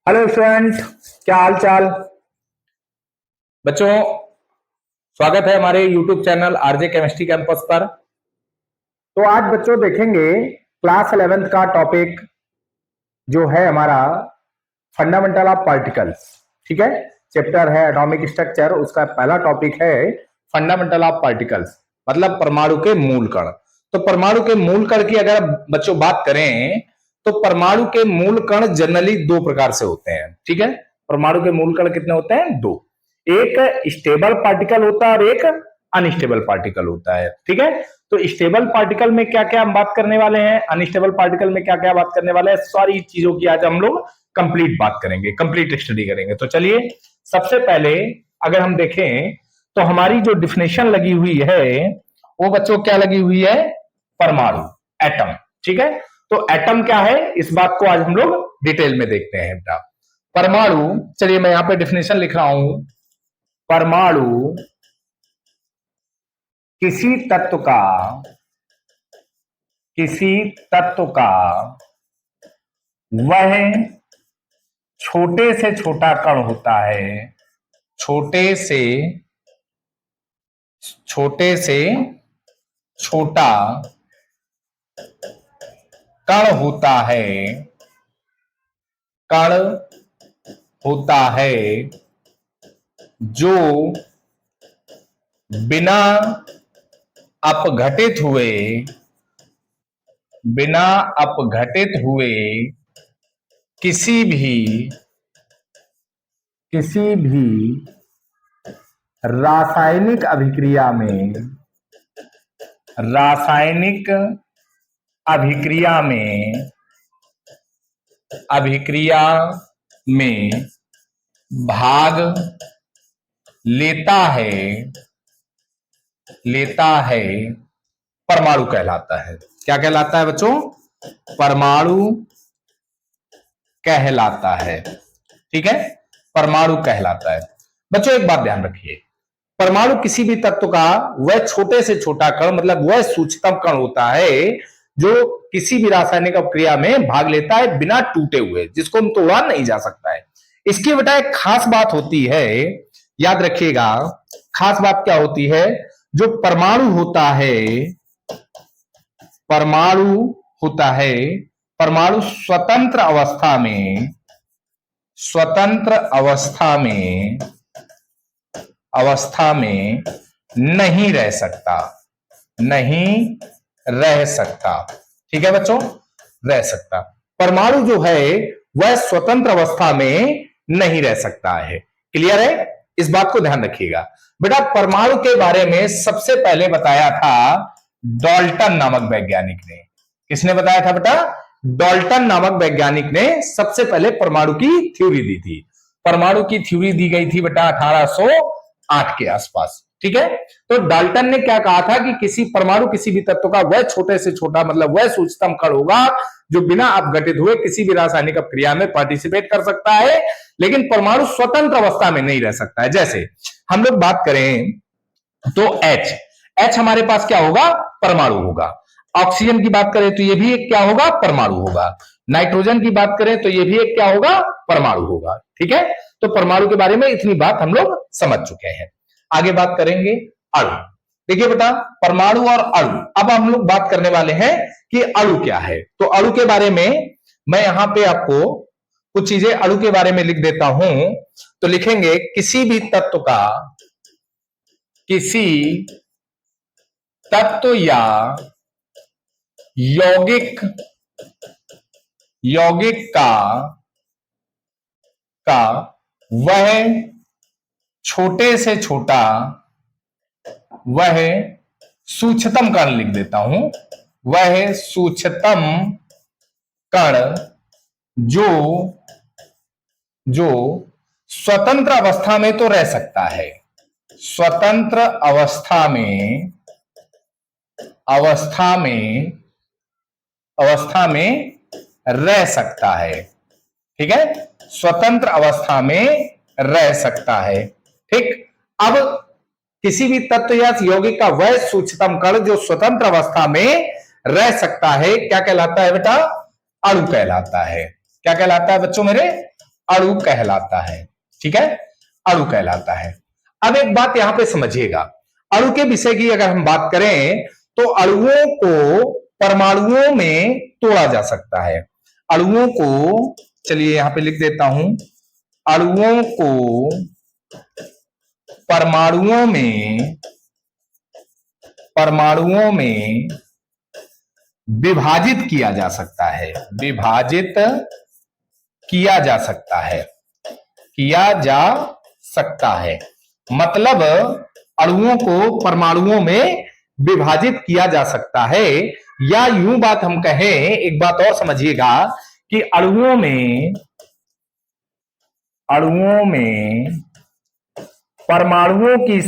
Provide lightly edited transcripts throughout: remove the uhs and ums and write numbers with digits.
Hello student, क्या हाल चाल। बच्चों, स्वागत है हमारे YouTube channel RJ chemistry campus पर। तो आज बच्चों देखेंगे क्लास 11th का टॉपिक जो है हमारा फंडामेंटल ऑफ पार्टिकल्स। ठीक है, चैप्टर है एटॉमिक स्ट्रक्चर, उसका पहला टॉपिक है फंडामेंटल ऑफ पार्टिकल्स, मतलब परमाणु के मूल कण। तो परमाणु के मूल कण की अगर बच्चों बात करें तो परमाणु के मूल कण जनरली दो प्रकार से होते हैं। ठीक है, परमाणु के मूल कण कितने होते हैं? दो। एक स्टेबल पार्टिकल होता है और एक अनस्टेबल पार्टिकल होता है। ठीक है, तो स्टेबल पार्टिकल में क्या क्या हम बात करने वाले हैं, अनस्टेबल पार्टिकल में क्या क्या बात करने वाले हैं, सारी चीजों की आज हम लोग कंप्लीट बात करेंगे, कंप्लीट स्टडी करेंगे। तो चलिए, सबसे पहले अगर हम देखें तो हमारी जो डिफिनेशन लगी हुई है वो बच्चों क्या लगी हुई है? परमाणु, एटम। ठीक है, तो एटम क्या है इस बात को आज हम लोग डिटेल में देखते हैं बेटा। परमाणु, चलिए मैं यहां पे डिफिनेशन लिख रहा हूं। परमाणु किसी तत्व का वह छोटे से छोटा कण होता है, छोटे से छोटा कण होता है जो बिना अपघटित हुए किसी भी रासायनिक अभिक्रिया में भाग लेता है परमाणु कहलाता है। क्या कहलाता है बच्चों? परमाणु कहलाता है। ठीक है, परमाणु कहलाता है। बच्चों एक बात ध्यान रखिए, परमाणु किसी भी तत्व का वह छोटे से छोटा कण, मतलब वह सूक्ष्मतम कण होता है जो किसी भी रासायनिक अभिक्रिया में भाग लेता है बिना टूटे हुए, जिसको हम तोड़ा नहीं जा सकता है। इसकी बेटा एक खास बात होती है, याद रखिएगा, खास बात क्या होती है? जो परमाणु होता है, परमाणु स्वतंत्र अवस्था में नहीं रह सकता। ठीक है बच्चों, रह सकता। परमाणु जो है वह स्वतंत्र अवस्था में नहीं रह सकता है। क्लियर है? इस बात को ध्यान रखिएगा बेटा। परमाणु के बारे में सबसे पहले बताया था डाल्टन नामक वैज्ञानिक ने। किसने बताया था बेटा? डाल्टन नामक वैज्ञानिक ने सबसे पहले परमाणु की थ्योरी दी थी। परमाणु की थ्योरी दी गई थी बेटा 1808 के आसपास। ठीक है, तो डाल्टन ने क्या कहा था कि परमाणु किसी भी तत्व का वह छोटे से छोटा, मतलब वह सूक्ष्मतम कण होगा जो बिना अपघटित हुए किसी भी रासायनिक अपक्रिया में पार्टिसिपेट कर सकता है, लेकिन परमाणु स्वतंत्र अवस्था में नहीं रह सकता है। जैसे हम लोग बात करें तो H हमारे पास क्या होगा? परमाणु होगा। ऑक्सीजन की बात करें तो यह भी एक क्या होगा? परमाणु होगा। नाइट्रोजन की बात करें तो यह भी एक क्या होगा? परमाणु होगा। ठीक है, तो परमाणु के बारे में इतनी बात हम लोग समझ चुके हैं। आगे बात करेंगे अणु। देखिए बेटा, परमाणु और अणु, अब हम लोग बात करने वाले हैं कि अणु क्या है। तो अणु के बारे में मैं यहां पे आपको कुछ चीजें अणु के बारे में लिख देता हूं। तो लिखेंगे किसी तत्व या यौगिक का वह छोटे से छोटा, वह सूक्ष्मतम कण लिख देता हूं, वह सूक्ष्मतम कण जो स्वतंत्र अवस्था में तो रह सकता है, स्वतंत्र अवस्था में रह सकता है। ठीक है, स्वतंत्र अवस्था में रह सकता है। ठीक, अब किसी भी तत्व या यौगिक का वह सूक्ष्मतम कण जो स्वतंत्र अवस्था में रह सकता है क्या कहलाता है बेटा? अणु कहलाता है। क्या कहलाता है बच्चों मेरे? अणु कहलाता है। ठीक है, अणु कहलाता है। अब एक बात यहां पे समझिएगा, अणु के विषय की अगर हम बात करें तो अणुओं को परमाणुओं में तोड़ा जा सकता है। अणुओं को, चलिए यहां पे लिख देता हूं, अणुओं को परमाणुओं में विभाजित किया जा सकता है। विभाजित किया जा सकता है, किया जा सकता है। मतलब अणुओं को परमाणुओं में विभाजित किया जा सकता है, या यूं बात हम कहें, एक बात और समझिएगा कि अणुओं में परमाणुओं की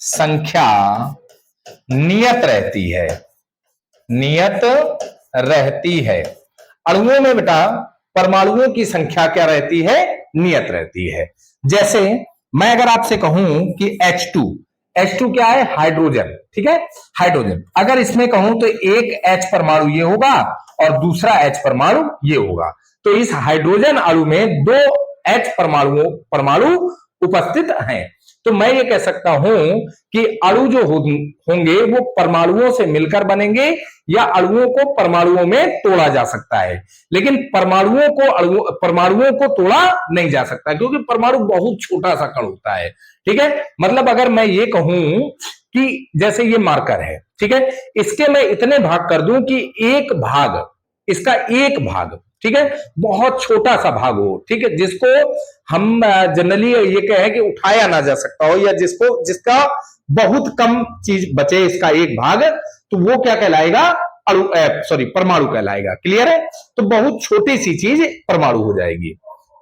संख्या नियत रहती है। नियत रहती है। अणुओं में बेटा परमाणुओं की संख्या क्या रहती है? नियत रहती है। जैसे मैं अगर आपसे कहूं कि H2 क्या है? हाइड्रोजन। ठीक है, हाइड्रोजन। अगर इसमें कहूं तो एक H परमाणु ये होगा और दूसरा H परमाणु ये होगा, तो इस हाइड्रोजन अणु में दो H परमाणु उपस्थित हैं। तो मैं ये कह सकता हूं कि अणु जो होंगे वो परमाणुओं से मिलकर बनेंगे, या अणुओं को परमाणुओं में तोड़ा जा सकता है। लेकिन परमाणुओं को तोड़ा नहीं जा सकता, क्योंकि परमाणु बहुत छोटा सा कण होता है। ठीक है, मतलब अगर मैं ये कहूं कि जैसे ये मार्कर है, ठीक है, इसके मैं इतने भाग कर दूं कि इसका एक भाग, ठीक है, बहुत छोटा सा भाग हो, ठीक है, जिसको हम जनरली ये कहें कि उठाया ना जा सकता हो, या जिसका बहुत कम चीज बचे, इसका एक भाग, तो वो क्या कहलाएगा? परमाणु कहलाएगा। क्लियर है? तो बहुत छोटी सी चीज परमाणु हो जाएगी।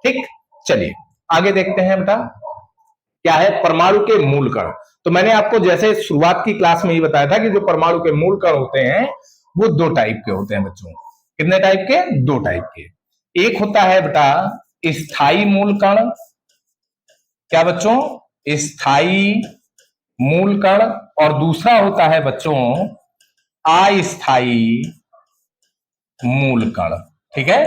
ठीक, चलिए आगे देखते हैं बेटा, क्या है परमाणु के मूल कण। तो मैंने आपको जैसे शुरुआत की क्लास में ही बताया था कि जो परमाणु के मूल कण होते हैं वो दो टाइप के होते हैं बच्चों। कितने टाइप के? दो टाइप के। एक होता है बेटा स्थायी मूल कण। क्या बच्चों? स्थायी मूल कण। और दूसरा होता है बच्चों अस्थायी मूल कण। ठीक है,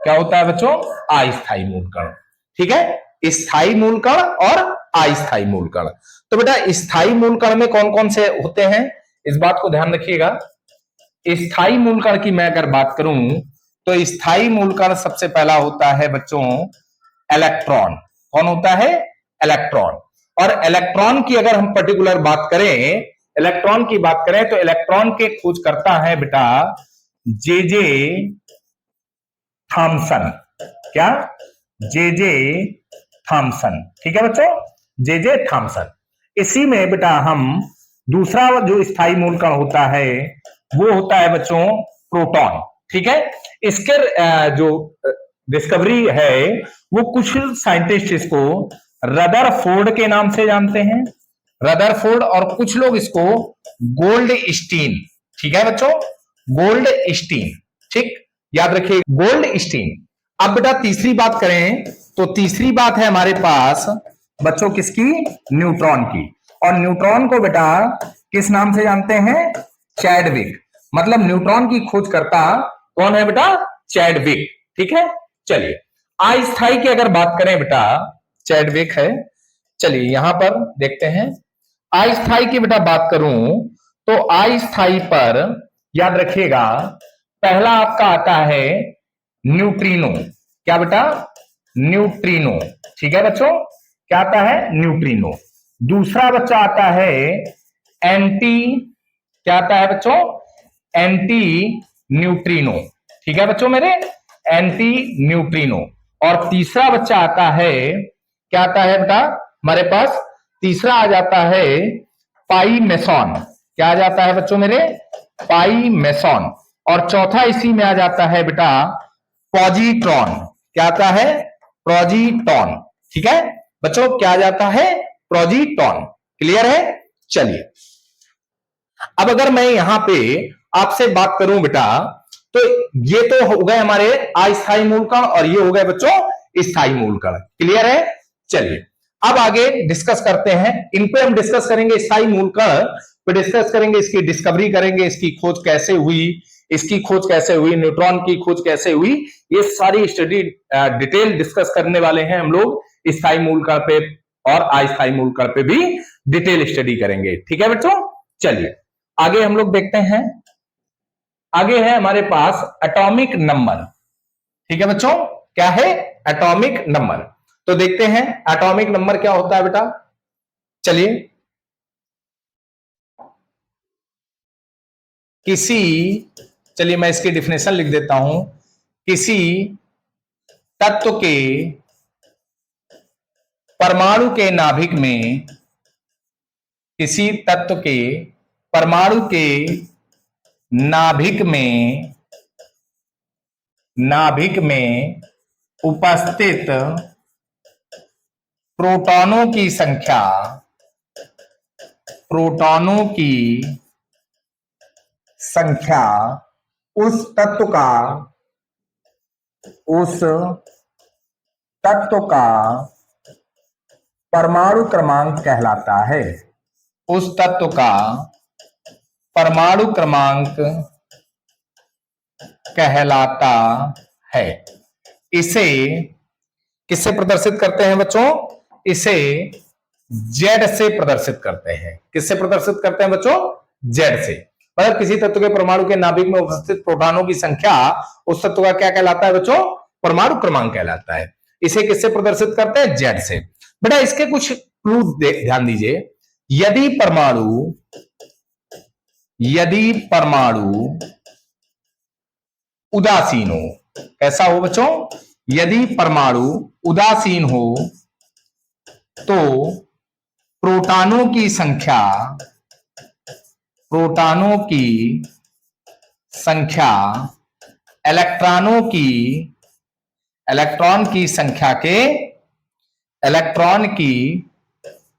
क्या होता है बच्चों? अस्थायी मूल कण। ठीक है, स्थायी मूल कण और अस्थायी मूल कण। तो बेटा स्थायी मूल कण में कौन कौन से होते हैं, इस बात को ध्यान रखिएगा। स्थायी मूल कण की मैं अगर बात करूं तो स्थायी मूल कण सबसे पहला होता है बच्चों इलेक्ट्रॉन। कौन होता है? इलेक्ट्रॉन। और इलेक्ट्रॉन की अगर हम पर्टिकुलर बात करें, तो इलेक्ट्रॉन के खोज करता है बेटा जे थॉमसन। क्या? J Thomson. ठीक है बच्चों, जे थॉमसन। इसी में बेटा हम दूसरा जो स्थायी मूल कण होता है वो होता है बच्चों प्रोटॉन। ठीक है, इसके जो डिस्कवरी है वो कुछ साइंटिस्ट इसको रदरफोर्ड के नाम से जानते हैं, रदरफोर्ड, और कुछ लोग इसको गोल्ड स्टीन। ठीक है बच्चों, गोल्ड स्टीन। ठीक, याद रखिए गोल्ड स्टीन। अब बेटा तीसरी बात करें तो तीसरी बात है हमारे पास बच्चों किसकी? न्यूट्रॉन की। और न्यूट्रॉन को बेटा किस नाम से जानते हैं? चैडविक। मतलब न्यूट्रॉन की खोज करता कौन है बेटा? चैडविक। ठीक है, चलिए अस्थायी की अगर बात करें बेटा, चैडविक है। चलिए यहां पर देखते हैं अस्थायी की बेटा बात करूं तो अस्थायी पर याद रखिएगा पहला आपका आता है न्यूट्रिनो। क्या बेटा? न्यूट्रिनो। ठीक है बच्चों, क्या आता है? न्यूट्रिनो। दूसरा बच्चा आता है क्या आता है बच्चों? Anti neutrino. ठीक है बच्चों मेरे, एंटी न्यूट्रिनो। और तीसरा बच्चा आता है, क्या आता है बेटा हमारे पास? तीसरा आ जाता है पाई मेसॉन। क्या आ जाता है बच्चों मेरे? पाई मेसॉन। और चौथा इसी में आ जाता है बेटा पॉजिट्रॉन। क्या आता है? प्रोजीटॉन। ठीक है बच्चों, क्या आ जाता है? प्रोजीटॉन। क्लियर है? चलिए अब अगर मैं यहां पे आपसे बात करूं बेटा, तो ये तो हो गए हमारे अस्थायी मूल कण और ये हो गए बच्चों स्थायी मूल कण। क्लियर है? चलिए अब आगे डिस्कस करते हैं। इन पे हम डिस्कस करेंगे स्थायी मूल कण पे, डिस्कस करेंगे इसकी डिस्कवरी करेंगे, इसकी खोज कैसे हुई, इसकी खोज कैसे हुई, न्यूट्रॉन की खोज कैसे हुई, ये सारी स्टडी डिटेल डिस्कस करने वाले हैं हम लोग। स्थायी मूलकण पे और अस्थायी मूलकण पे भी डिटेल स्टडी करेंगे। ठीक है बच्चों, चलिए आगे हम लोग देखते हैं। आगे है हमारे पास एटॉमिक नंबर। ठीक है बच्चों, क्या है? Atomic number. तो देखते हैं एटॉमिक नंबर क्या होता है बेटा। चलिए, चलिए मैं इसकी डिफिनेशन लिख देता हूं। किसी तत्व के परमाणु के नाभिक में, किसी तत्व के परमाणु के नाभिक में उपस्थित प्रोटॉनों की संख्या, उस तत्व का परमाणु क्रमांक कहलाता है। उस तत्व का परमाणु क्रमांक कहलाता है। इसे किससे प्रदर्शित करते हैं बच्चों? इसे जेड से प्रदर्शित करते हैं। किससे प्रदर्शित करते हैं बच्चों? जेड से। मतलब किसी तत्व के परमाणु के नाभिक में उपस्थित प्रोटॉनों की संख्या उस तत्व का क्या कहलाता है बच्चों? परमाणु क्रमांक कहलाता है। इसे किससे प्रदर्शित करते हैं? जेड से। बेटा इसके कुछ क्लू ध्यान दीजिए। यदि परमाणु उदासीन हो, कैसा हो बच्चों? यदि परमाणु उदासीन हो तो प्रोटॉनों की संख्या इलेक्ट्रॉन की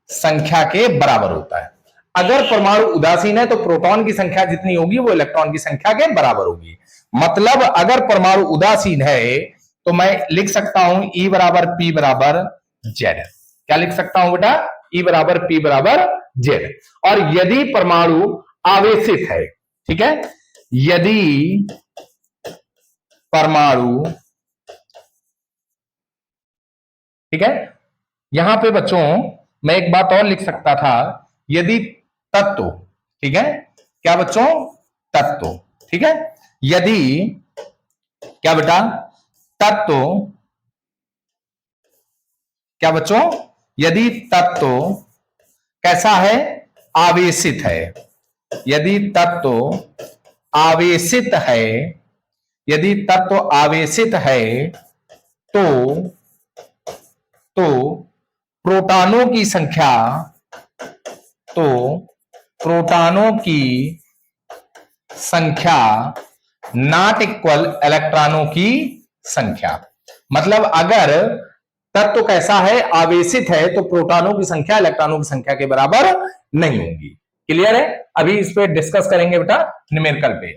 संख्या के बराबर होता है। अगर परमाणु उदासीन है तो प्रोटॉन की संख्या जितनी होगी वो इलेक्ट्रॉन की संख्या के बराबर होगी। मतलब अगर परमाणु उदासीन है तो मैं लिख सकता हूं E बराबर P बराबर जेड। क्या लिख सकता हूं बेटा? E बराबर P बराबर जेड। और यदि परमाणु आवेशित है, ठीक है, यदि परमाणु, ठीक है, यहां पे बच्चों मैं एक बात और लिख सकता था। यदि तत्व, ठीक है, क्या बच्चों? तत्व, ठीक है, यदि क्या बेटा? तत्व, क्या बच्चों? यदि तत्व कैसा है? आवेशित है। यदि तत्व आवेशित है, यदि तत्व आवेशित है तो प्रोटॉनों की संख्या नॉट इक्वल इलेक्ट्रॉनों की संख्या। मतलब अगर तत्व कैसा है? आवेशित है तो प्रोटॉनों की संख्या इलेक्ट्रॉनों की संख्या के बराबर नहीं होगी। क्लियर है? अभी इस पे डिस्कस करेंगे बेटा न्यूमेरिकल पे।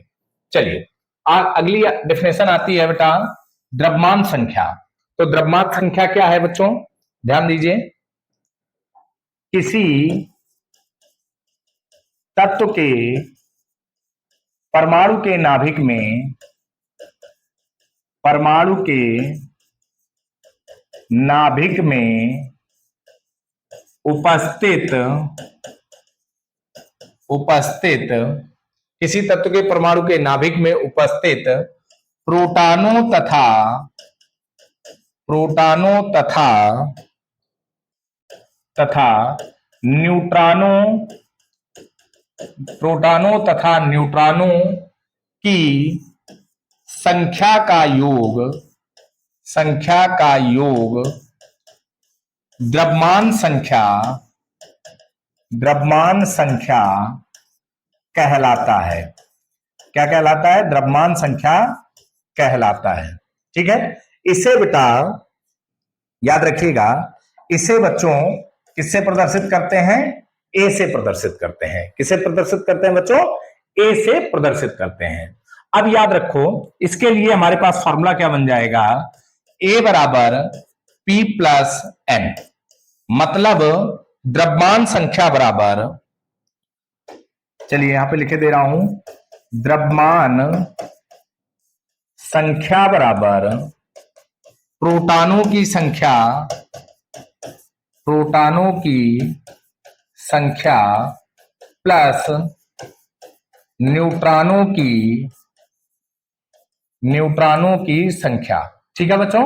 चलिए अगली डेफिनेशन आती है बेटा द्रव्यमान संख्या। तो द्रव्यमान संख्या क्या है बच्चों? ध्यान दीजिए। किसी तत्व के परमाणु के नाभिक में उपस्थित किसी तत्व के परमाणु के नाभिक में उपस्थित प्रोटॉनों तथा न्यूट्रॉनों की संख्या का योग द्रव्यमान संख्या कहलाता है। क्या कहलाता है? द्रव्यमान संख्या कहलाता है। ठीक है, इसे बेटा याद रखिएगा। इसे बच्चों किससे प्रदर्शित करते हैं? ए से प्रदर्शित करते हैं। किसे प्रदर्शित करते हैं बच्चों? ए से प्रदर्शित करते हैं। अब याद रखो इसके लिए हमारे पास फॉर्मूला क्या बन जाएगा? ए बराबर P प्लस N। मतलब द्रव्यमान संख्या बराबर, चलिए यहां पे लिखे दे रहा हूं, द्रव्यमान संख्या बराबर प्रोटॉनों की संख्या, प्रोटॉनों की संख्या प्लस न्यूट्रॉनों की संख्या। ठीक है बच्चों,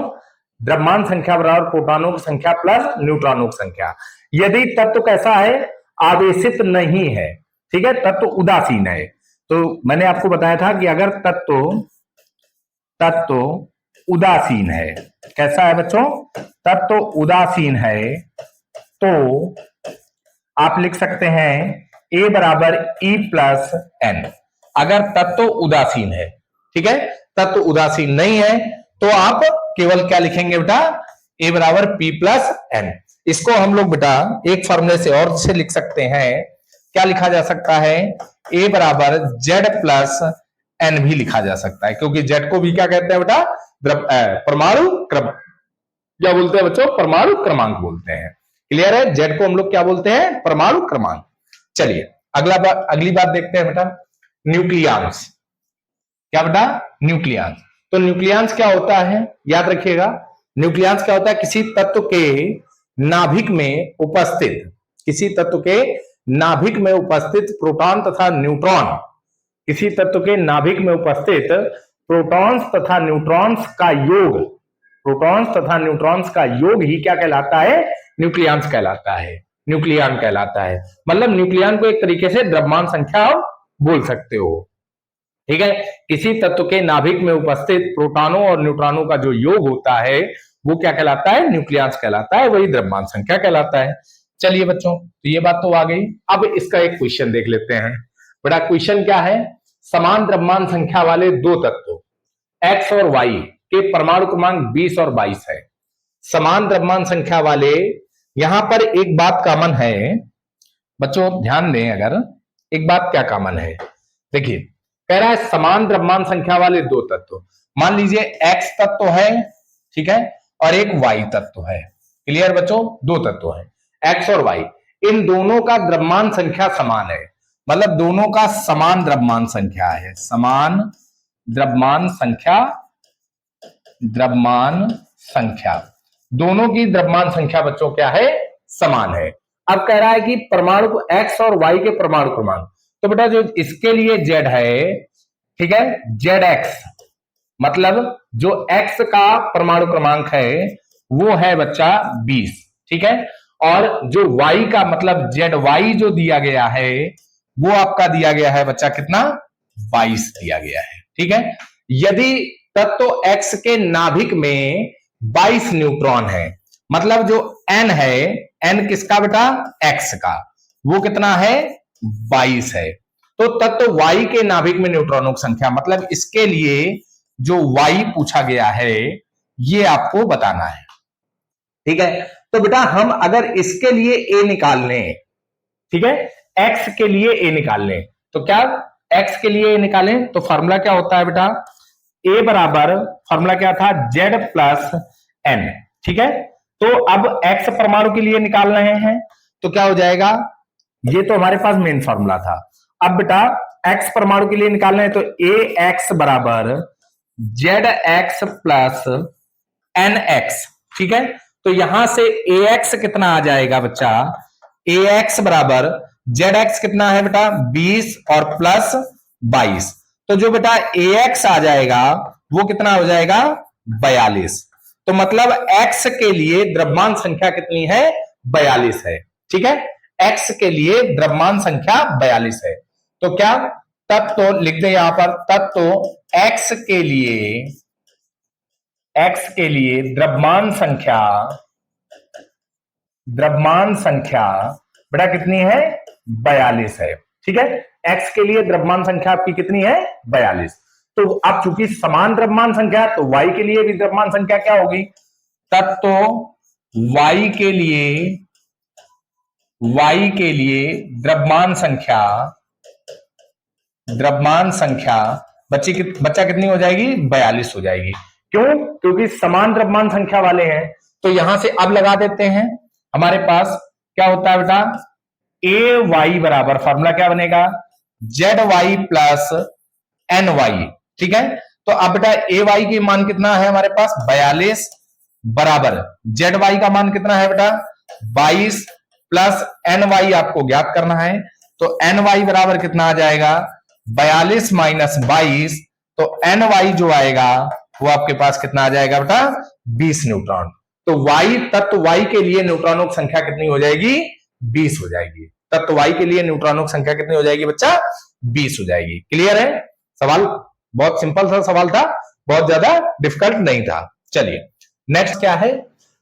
द्रव्यमान संख्या बराबर प्रोटॉनों की संख्या प्लस न्यूट्रॉनों की संख्या। यदि तत्व कैसा है, आवेशित नहीं है, ठीक है, तत्व उदासीन है। तो मैंने आपको बताया था कि अगर तत्व उदासीन है, कैसा है बच्चों, तत्व उदासीन है, तो आप लिख सकते हैं A बराबर E प्लस एन। अगर तत्व उदासीन है, ठीक है, तत्व उदासीन नहीं है तो आप केवल क्या लिखेंगे बेटा, A बराबर P प्लस एन। इसको हम लोग बेटा एक फॉर्मूले से और से लिख सकते हैं, क्या लिखा जा सकता है, A बराबर Z प्लस एन भी लिखा जा सकता है, क्योंकि Z को भी क्या कहते हैं बेटा, परमाणु क्रम, क्या बोलते हैं बच्चों, परमाणु क्रमांक बोलते हैं। क्लियर है, Z को हम लोग क्या बोलते हैं, परमाणु क्रमांक। चलिए अगली बात देखते हैं बेटा, न्यूक्लियांस। क्या बेटा, न्यूक्लियांस। तो न्यूक्लियांस क्या होता है, याद रखिएगा, न्यूक्लियांस क्या होता है, किसी तत्व के नाभिक में उपस्थित, किसी तत्व के नाभिक में उपस्थित प्रोटॉन तथा न्यूट्रॉन, किसी तत्व के नाभिक में उपस्थित प्रोटॉन्स तथा न्यूट्रॉन्स का योग, प्रोटॉन्स तथा न्यूट्रॉन्स का योग ही क्या कहलाता है, न्यूक्लियांस कहलाता है, न्यूक्लियन कहलाता है। मतलब न्यूक्लियन को एक तरीके से द्रव्यमान संख्या आप बोल सकते हो। ठीक है, किसी तत्व के नाभिक में उपस्थित प्रोटॉनों और न्यूट्रॉनों का जो योग होता है वो क्या कहलाता है, न्यूक्लियांस कहलाता है, वही द्रव्यमान संख्या कहलाता है। चलिए बच्चों, तो ये बात तो आ गई। अब इसका एक क्वेश्चन देख लेते हैं। बड़ा क्वेश्चन क्या है, समान द्रव्यमान संख्या वाले दो तत्व एक्स और वाई के परमाणु क्रमांक 20 और 22 है। समान द्रव्यमान संख्या वाले, यहां पर एक बात कॉमन है बच्चों, ध्यान दें, अगर एक बात क्या कॉमन है, देखिए कह रहा है समान द्रव्यमान संख्या वाले दो तत्व, मान लीजिए एक्स तत्व है, ठीक है, और एक वाई तत्व है। क्लियर बच्चों, दो तत्व है एक्स और वाई, इन दोनों का द्रव्यमान संख्या समान है, मतलब दोनों का समान द्रव्यमान संख्या है, समान द्रव्यमान संख्या, द्रव्यमान संख्या, दोनों की द्रव्यमान संख्या बच्चों क्या है, समान है। अब कह रहा है कि परमाणु को एक्स और वाई के परमाणु क्रमांक, तो बेटा जो इसके लिए जेड है, ठीक है, जेड एक्स, मतलब जो एक्स का परमाणु क्रमांक है वो है बच्चा 20, ठीक है, और जो वाई का मतलब जेड वाई जो दिया गया है वो आपका दिया गया है बच्चा कितना, 22 दिया गया है। ठीक है, यदि तत्व एक्स के नाभिक में 22 न्यूट्रॉन है, मतलब जो एन है, एन किसका बेटा, एक्स का, वो कितना है, 22 है। तो तत्व वाई के नाभिक में न्यूट्रॉनों की संख्या, मतलब इसके लिए जो वाई पूछा गया है ये आपको बताना है। ठीक है, तो बेटा हम अगर इसके लिए ए निकाल लें, ठीक है, एक्स के लिए ए निकाल लें, तो क्या एक्स के लिए ए निकालें तो फॉर्मूला क्या होता है बेटा, ए बराबर, फॉर्मूला क्या था, जेड प्लस एन। ठीक है, तो अब एक्स परमाणु के लिए निकाल रहे हैं तो क्या हो जाएगा, ये तो हमारे पास मेन फॉर्मूला था। अब बेटा एक्स परमाणु के लिए निकालना है तो ए एक्स बराबर Z X plus N X. ठीक है, तो यहां से ए एक्स कितना आ जाएगा बच्चा, ए एक्स बराबर जेड एक्स कितना है बेटा, 20 और प्लस 22, तो जो बेटा ए एक्स आ जाएगा वो कितना हो जाएगा, 42। तो मतलब एक्स के लिए द्रव्यमान संख्या कितनी है, 42 है। ठीक है, एक्स के लिए द्रव्यमान संख्या 42 है। तो क्या तत्व लिख दे यहां पर, तत्व एक्स के लिए द्रव्यमान संख्या बेटा कितनी है, 42 है। ठीक है, एक्स के लिए द्रव्यमान संख्या आपकी कितनी है, 42। तो अब चूंकि समान द्रव्यमान संख्या, तो वाई के लिए भी द्रव्यमान संख्या क्या होगी, तत्व वाई के लिए द्रव्यमान संख्या बच्चा कितनी हो जाएगी, 42 हो जाएगी। क्यों, क्योंकि समान द्रव्यमान संख्या वाले हैं। तो यहां से अब लगा देते हैं, हमारे पास क्या होता है बेटा, ए वाई बराबर, फॉर्मूला क्या बनेगा, Z Y plus N Y. ठीक है, तो अब बेटा ए वाई की मान कितना है हमारे पास 42 बराबर जेड वाई का मान कितना है बेटा 22 प्लस एन वाई आपको ज्ञात करना है। तो एन वाई बराबर कितना आ जाएगा 42 माइनस 22, तो एन वाई जो आएगा वो आपके पास कितना आ जाएगा बेटा 20 न्यूट्रॉन। तो वाई तत्व वाई के लिए न्यूट्रॉनों की संख्या कितनी हो जाएगी 20 हो जाएगी। तत्व वाई के लिए न्यूट्रॉनों की संख्या कितनी हो जाएगी बच्चा 20 हो जाएगी। क्लियर है? सवाल बहुत सिंपल सा सवाल था, बहुत ज्यादा डिफिकल्ट नहीं था। चलिए नेक्स्ट क्या है,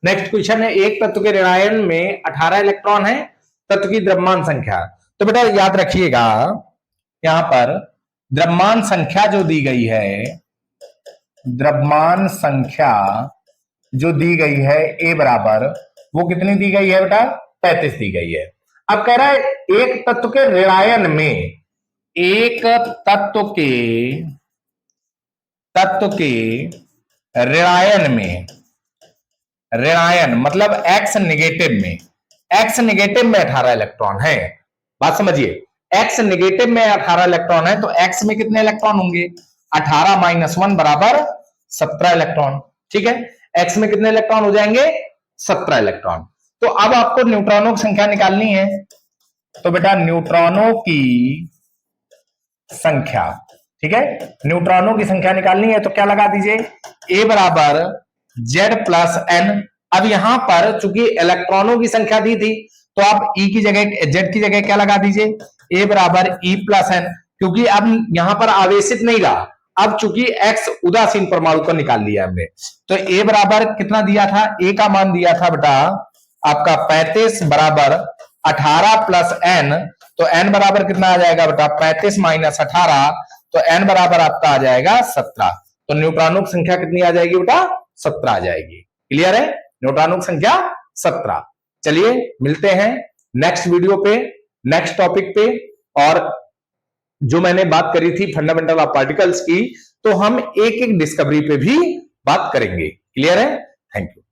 नेक्स्ट क्वेश्चन है एक तत्व के ऋणायन में 18 इलेक्ट्रॉन है, तत्व की द्रव्यमान संख्या। तो बेटा याद रखिएगा यहां पर द्रव्यमान संख्या जो दी गई है, द्रव्यमान संख्या जो दी गई है ए बराबर वो कितनी दी गई है बेटा 35 दी गई है। अब कह रहा है एक तत्व के ऋणायन में, एक तत्व के ऋणायन में, ऋणायन मतलब एक्स नेगेटिव में, एक्स नेगेटिव में 18 इलेक्ट्रॉन है। बात समझिए, एक्स नेगेटिव में 18 इलेक्ट्रॉन है तो एक्स में कितने इलेक्ट्रॉन होंगे 18 माइनस 1 बराबर 17 इलेक्ट्रॉन। ठीक है, एक्स में कितने इलेक्ट्रॉन हो जाएंगे 17 इलेक्ट्रॉन। तो अब आपको न्यूट्रॉनों की संख्या निकालनी है। तो बेटा न्यूट्रॉनों की संख्या, ठीक है, न्यूट्रॉनों की संख्या निकालनी है तो क्या लगा दीजिए ए बराबर जेड प्लस एन। अब यहां पर चूंकि इलेक्ट्रॉनों की संख्या दी थी तो आप ई की जगह जेड की जगह क्या लगा दीजिए ए बराबर ई प्लस एन, क्योंकि अब यहां पर आवेशित नहीं रहा, अब चूंकि एक्स उदासीन परमाणु को निकाल लिया हमने। तो ए बराबर कितना दिया था, ए का मान दिया था बेटा आपका 35 बराबर 18 प्लस एन, तो एन बराबर कितना आ जाएगा बेटा 35 माइनस 18, तो एन बराबर आपका आ जाएगा 17। तो न्यूट्रॉनों की संख्या कितनी आ जाएगी बेटा 17 आ जाएगी। क्लियर है? न्यूट्रॉनों की संख्या 17। चलिए मिलते हैं नेक्स्ट वीडियो पे, नेक्स्ट टॉपिक पे। और जो मैंने बात करी थी फंडामेंटल ऑफ पार्टिकल्स की, तो हम एक एक डिस्कवरी पे भी बात करेंगे। क्लियर है? Thank you.